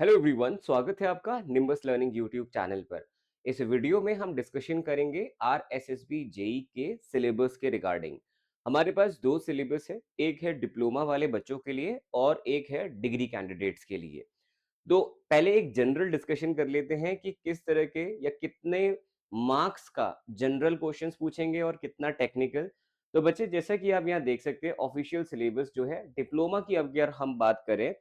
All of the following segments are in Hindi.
हेलो एवरीवन, स्वागत है आपका निम्बस लर्निंग यूट्यूब चैनल पर। इस वीडियो में हम डिस्कशन करेंगे आरएसएसबी जेई के सिलेबस के रिगार्डिंग। हमारे पास दो सिलेबस है, एक है डिप्लोमा वाले बच्चों के लिए और एक है डिग्री कैंडिडेट्स के लिए। तो पहले एक जनरल डिस्कशन कर लेते हैं कि किस तरह के या कितने मार्क्स का जनरल क्वेश्चंस पूछेंगे और कितना टेक्निकल। तो बच्चे, जैसा कि आप यहाँ देख सकते हैं, ऑफिशियल सिलेबस जो है डिप्लोमा की अगर हम बात करें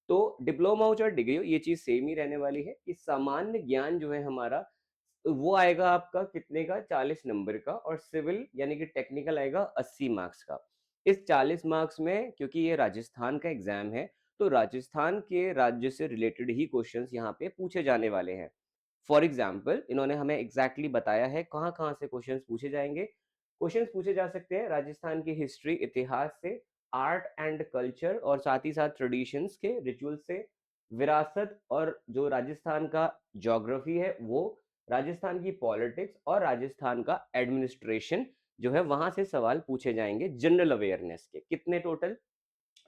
तो डिप्लोमा हो चाहे डिग्री हो, ये चीज सेम ही रहने वाली है कि सामान्य ज्ञान जो है हमारा वो आएगा आपका कितने का, 40 नंबर का, और सिविल यानी कि टेक्निकल आएगा 80 मार्क्स का। इस 40 मार्क्स में, क्योंकि ये राजस्थान का एग्जाम है, तो राजस्थान के राज्य से रिलेटेड ही क्वेश्चंस यहाँ पे पूछे जाने वाले हैं। फॉर एग्जाम्पल, इन्होंने हमें एग्जैक्टली बताया है कहाँ कहाँ से क्वेश्चंस पूछे जाएंगे। क्वेश्चंस पूछे जा सकते हैं राजस्थान की हिस्ट्री, इतिहास से, आर्ट एंड कल्चर और साथ ही साथ ट्रेडिशंस के रिचुअल से, विरासत, और जो राजस्थान का ज्योग्राफी है वो, राजस्थान की पॉलिटिक्स और राजस्थान का एडमिनिस्ट्रेशन जो है वहां से सवाल पूछे जाएंगे। जनरल अवेयरनेस के कितने टोटल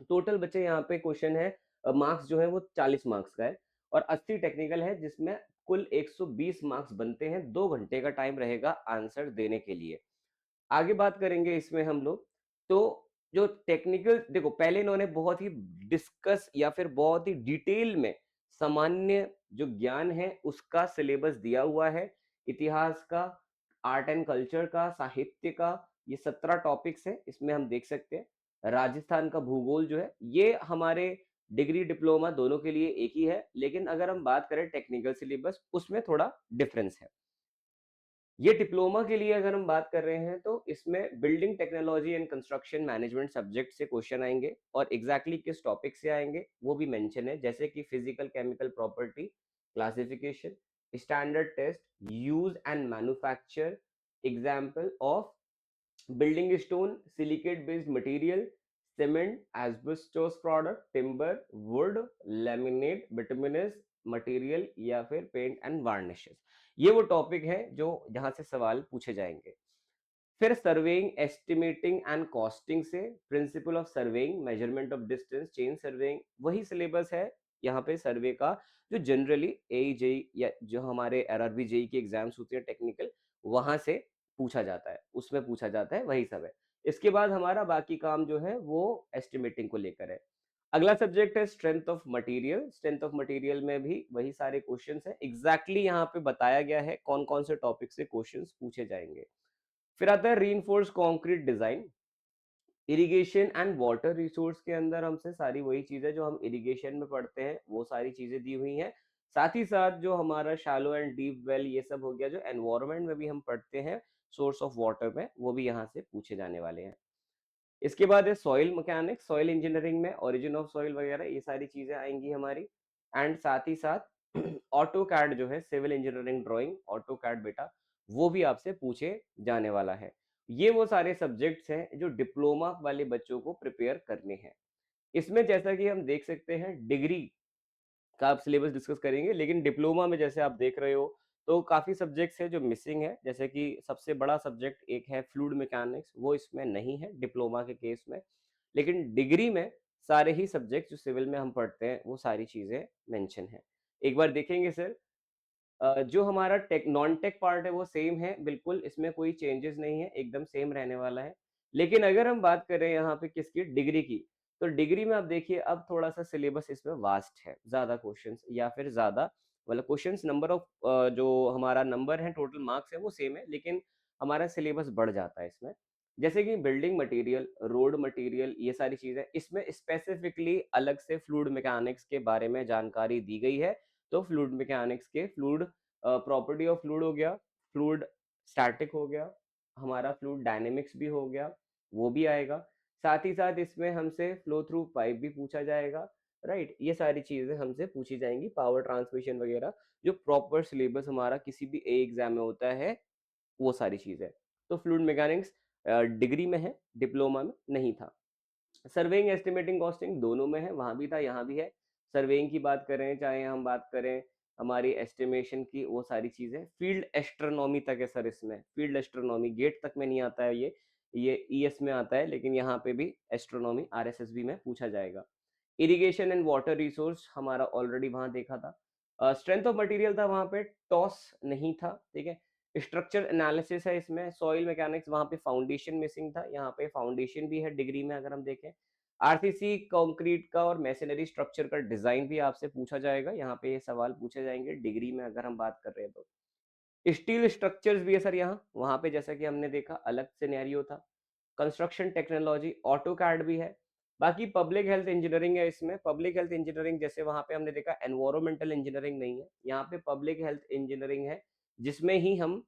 टोटल बच्चे यहाँ पे क्वेश्चन है, मार्क्स जो है वो 40 मार्क्स का है और 80 टेक्निकल है, जिसमें कुल 120 मार्क्स बनते हैं। 2 घंटे का टाइम रहेगा आंसर देने के लिए। आगे बात करेंगे इसमें हम लोग। तो जो टेक्निकल, देखो पहले इन्होंने बहुत ही डिस्कस या फिर बहुत ही डिटेल में सामान्य जो ज्ञान है उसका सिलेबस दिया हुआ है। इतिहास का, आर्ट एंड कल्चर का, साहित्य का, ये 17 टॉपिक्स है, इसमें हम देख सकते हैं। राजस्थान का भूगोल जो है ये हमारे डिग्री डिप्लोमा दोनों के लिए एक ही है, लेकिन अगर हम बात करें टेक्निकल सिलेबस उसमें थोड़ा डिफरेंस है। ये डिप्लोमा के लिए अगर हम बात कर रहे हैं तो इसमें building technology and construction management subject से क्वेश्चन आएंगे और एग्जैक्टली किस टॉपिक से आएंगे वो भी मेंशन है, जैसे कि physical chemical property, classification, standard test, use and manufacture, example of building stone, silicate based material, cement, asbestos product, timber, wood, laminate, bituminous material या फिर पेंट एंड वार्निशेस। ये वो टॉपिक है जो जहां से सवाल पूछे जाएंगे। फिर सर्वेइंग, एस्टिमेटिंग एंड कॉस्टिंग से, principle of surveying, measurement of distance, chain surveying, वही सिलेबस है यहाँ पे सर्वे का जो जनरली ए जेई या जो हमारे आरआरबी जेई के एग्जाम्स होते हैं टेक्निकल, वहां से पूछा जाता है, उसमें पूछा जाता है, वही सब है। इसके बाद हमारा बाकी काम जो है वो एस्टिमेटिंग को लेकर है। अगला सब्जेक्ट है strength of material. Strength of material में भी वही सारे क्वेश्चंस हैं, एग्जैक्टली यहाँ पे बताया गया है कौन कौन से टॉपिक से क्वेश्चंस पूछे जाएंगे। फिर आता है reinforced concrete design. Irrigation and water resource के अंदर हमसे सारी वही चीजें जो हम इरिगेशन में पढ़ते हैं वो सारी चीजें दी हुई हैं। साथ ही साथ जो हमारा शैलो एंड डीप वेल ये सब हो गया, जो एनवायरनमेंट में भी हम पढ़ते हैं सोर्स ऑफ वाटर में, वो भी यहाँ से पूछे जाने वाले हैं। इसके बाद है सॉइल मैकेनिक्स, सॉइल इंजीनियरिंग में ओरिजिन ऑफ सॉइल वगैरह ये सारी चीजें आएंगी हमारी। एंड साथ ही साथ ऑटो कैड जो है, civil engineering drawing, AutoCAD बेटा, वो भी आपसे पूछे जाने वाला है। ये वो सारे सब्जेक्ट्स हैं जो डिप्लोमा वाले बच्चों को प्रिपेयर करने हैं। इसमें जैसा कि हम देख सकते हैं डिग्री का आप सिलेबस डिस्कस करेंगे, लेकिन डिप्लोमा में जैसे आप देख रहे हो तो काफी सब्जेक्ट्स हैं जो मिसिंग है, जैसे कि सबसे बड़ा सब्जेक्ट एक है फ्लूइड मैकेनिक्स, वो इसमें नहीं है डिप्लोमा के केस में। लेकिन डिग्री में सारे ही सब्जेक्ट जो सिविल में हम पढ़ते हैं वो सारी चीजें मेंशन है। एक बार देखेंगे सर, जो हमारा टेक नॉन टेक पार्ट है वो सेम है बिल्कुल, इसमें कोई चेंजेस नहीं है, एकदम सेम रहने वाला है। लेकिन अगर हम बात करें यहाँ पे किसकी, डिग्री की, तो डिग्री में आप देखिए अब थोड़ा सा सिलेबस इसमें वास्ट है, ज्यादा क्वेश्चंस या फिर ज्यादा मतलब क्वेश्चंस, नंबर ऑफ जो हमारा नंबर है, टोटल मार्क्स है वो सेम है, लेकिन हमारा सिलेबस बढ़ जाता है इसमें। जैसे कि बिल्डिंग मटेरियल, रोड मटेरियल, ये सारी चीजें, इसमें स्पेसिफिकली अलग से फ्लूइड मैकेनिक्स के बारे में जानकारी दी गई है। तो फ्लूइड मैकेनिक्स के फ्लूइड प्रॉपर्टी ऑफ फ्लूइड हो गया, फ्लूइड स्टैटिक हो गया, हमारा फ्लूइड डायनेमिक्स भी हो गया, वो भी आएगा। साथ ही साथ इसमें हमसे फ्लो थ्रू पाइप भी पूछा जाएगा, राइट। ये सारी चीजें हमसे पूछी जाएंगी, पावर ट्रांसमिशन वगैरह, जो प्रॉपर सिलेबस हमारा किसी भी एग्जाम में होता है वो सारी चीजें। तो फ्लूइड मैकेनिक्स डिग्री में है, डिप्लोमा में नहीं था। सर्वेइंग, एस्टिमेटिंग, कॉस्टिंग दोनों में है, वहां भी था यहाँ भी है। सर्वेइंग की बात करें, चाहे हम बात करें हमारी एस्टिमेशन की, वो सारी चीजें। फील्ड एस्ट्रोनॉमी तक है सर, इसमें फील्ड एस्ट्रोनॉमी गेट तक में नहीं आता है, ये ईएस में आता है, लेकिन यहाँ पे भी एस्ट्रोनॉमी आरएसएसबी में पूछा जाएगा। इरिगेशन एंड वाटर रिसोर्स हमारा ऑलरेडी वहां देखा था। स्ट्रेंथ ऑफ मटेरियल था वहां पे, टॉस नहीं था, ठीक है। स्ट्रक्चर एनालिसिस है इसमें, सॉइल मैकेनिक्स वहां पे फाउंडेशन मिसिंग था, यहाँ पे फाउंडेशन भी है डिग्री में अगर हम देखें। आरसीसी कंक्रीट का और मैसनरी स्ट्रक्चर का डिजाइन भी आपसे पूछा जाएगा, यहाँ पे ये सवाल पूछे जाएंगे डिग्री में अगर हम बात कर रहे हैं तो। स्टील स्ट्रक्चर्स भी है सर यहाँ, वहां पे जैसा कि हमने देखा अलग सिनेरियो था। कंस्ट्रक्शन टेक्नोलॉजी ऑटो कैड भी है। बाकी पब्लिक हेल्थ इंजीनियरिंग है इसमें, पब्लिक हेल्थ इंजीनियरिंग जैसे वहां पे हमने देखा एनवायरमेंटल इंजीनियरिंग नहीं है, यहाँ पे पब्लिक हेल्थ इंजीनियरिंग है, जिसमें ही हम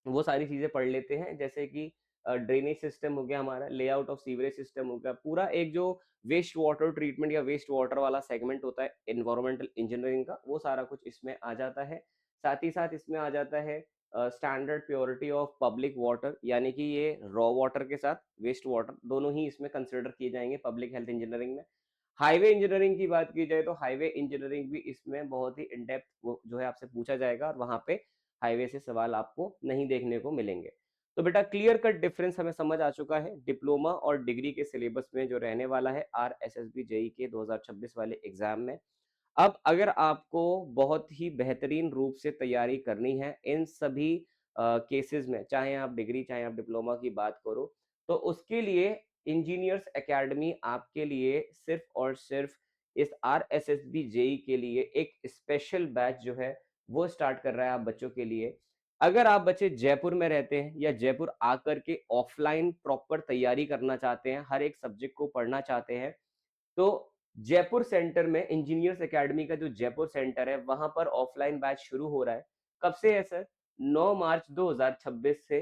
वो सारी चीजें पढ़ लेते हैं, जैसे कि ड्रेनेज सिस्टम हो गया हमारा, लेआउट ऑफ सीवरेज सिस्टम हो गया, पूरा एक जो वेस्ट वाटर ट्रीटमेंट या वेस्ट वाटर वाला सेगमेंट होता है एनवायरमेंटल इंजीनियरिंग का, वो सारा कुछ इसमें आ जाता है। साथ ही साथ इसमें आ जाता है standard purity of public water, यानी कि ये रॉ वाटर के साथ वेस्ट वाटर दोनों ही इसमें कंसिडर किए जाएंगे पब्लिक हेल्थ इंजीनियरिंग में। हाईवे इंजीनियरिंग की बात की जाए तो हाईवे इंजीनियरिंग भी इसमें बहुत ही इन डेप्थ जो है आपसे पूछा जाएगा, और वहां पे हाईवे से सवाल आपको नहीं देखने को मिलेंगे। तो बेटा क्लियर कट डिफरेंस हमें समझ आ चुका है डिप्लोमा और डिग्री के सिलेबस में जो रहने वाला है आरएसएसबी जेई के 2026 वाले एग्जाम में। अब अगर आपको बहुत ही बेहतरीन रूप से तैयारी करनी है इन सभी केसेस में, चाहे आप डिग्री चाहे आप डिप्लोमा की बात करो, तो उसके लिए इंजीनियर्स एकेडमी आपके लिए सिर्फ और सिर्फ इस आरएसएसबी जेई के लिए एक स्पेशल बैच जो है वो स्टार्ट कर रहा है आप बच्चों के लिए। अगर आप बच्चे जयपुर में रहते हैं या जयपुर आकर के ऑफलाइन प्रॉपर तैयारी करना चाहते हैं, हर एक सब्जेक्ट को पढ़ना चाहते हैं, तो जयपुर सेंटर में इंजीनियर्स एकेडमी का जो जयपुर सेंटर है वहां पर ऑफलाइन बैच शुरू हो रहा है। कब से है सर? 9 मार्च 2026 से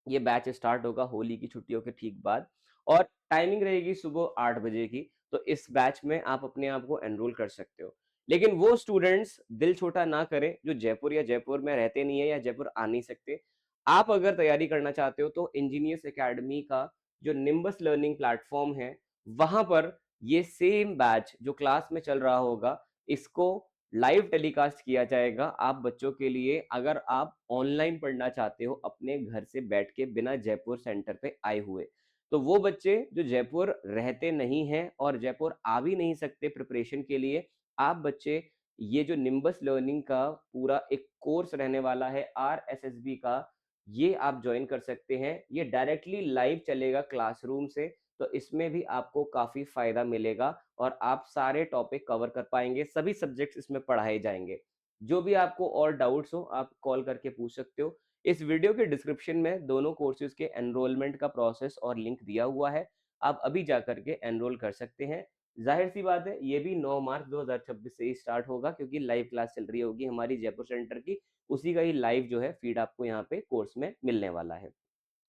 ये बैच स्टार्ट होगा होली की छुट्टियों के ठीक बाद, और टाइमिंग रहेगी सुबह 8 बजे की। तो इस बैच में आप अपने आप को एनरोल कर सकते हो। लेकिन वो स्टूडेंट्स दिल छोटा ना करें जो जयपुर या जयपुर में रहते नहीं है या जयपुर आ नहीं सकते। आप अगर तैयारी करना चाहते हो तो इंजीनियर्स एकेडमी का जो निम्बस लर्निंग प्लेटफॉर्म है, वहां पर ये सेम बैच जो क्लास में चल रहा होगा, इसको लाइव टेलीकास्ट किया जाएगा आप बच्चों के लिए, अगर आप ऑनलाइन पढ़ना चाहते हो अपने घर से बैठ के बिना जयपुर सेंटर पे आए हुए। तो वो बच्चे जो जयपुर रहते नहीं हैं और जयपुर आ भी नहीं सकते प्रिपरेशन के लिए, आप बच्चे ये जो निम्बस लर्निंग का पूरा एक कोर्स रहने वाला है आरएसएसबी का, ये आप ज्वाइन कर सकते हैं। ये डायरेक्टली लाइव चलेगा क्लासरूम से, तो इसमें भी आपको काफी फायदा मिलेगा और आप सारे टॉपिक कवर कर पाएंगे, सभी सब्जेक्ट्स इसमें पढ़ाए जाएंगे। जो भी आपको और डाउट्स हो आप कॉल करके पूछ सकते हो। इस वीडियो के डिस्क्रिप्शन में दोनों कोर्सेज के एनरोलमेंट का प्रोसेस और लिंक दिया हुआ है, आप अभी जाकर के एनरोल कर सकते हैं। जाहिर सी बात है ये भी 9 मार्च 2026 से ही स्टार्ट होगा, क्योंकि लाइव क्लास चल रही होगी हमारी जयपुर सेंटर की, उसी का ही लाइव जो है फीड आपको यहाँ पे कोर्स में मिलने वाला है।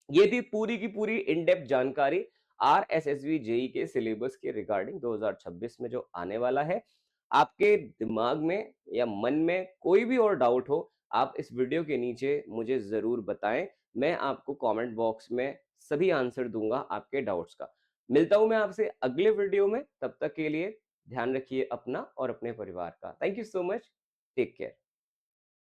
ये थी पूरी की पूरी इन डेप्थ जानकारी आरएसएसबी जेई के सिलेबस के रिगार्डिंग 2026 में जो आने वाला है। आपके दिमाग में या मन में कोई भी और डाउट हो, आप इस वीडियो के नीचे मुझे जरूर बताएं। मैं आपको कमेंट बॉक्स में सभी आंसर दूंगा आपके डाउट्स का। मिलता हूं मैं आपसे अगले वीडियो में, तब तक के लिए ध्यान रखिए अपना और अपने परिवार का। Thank you so much, take care.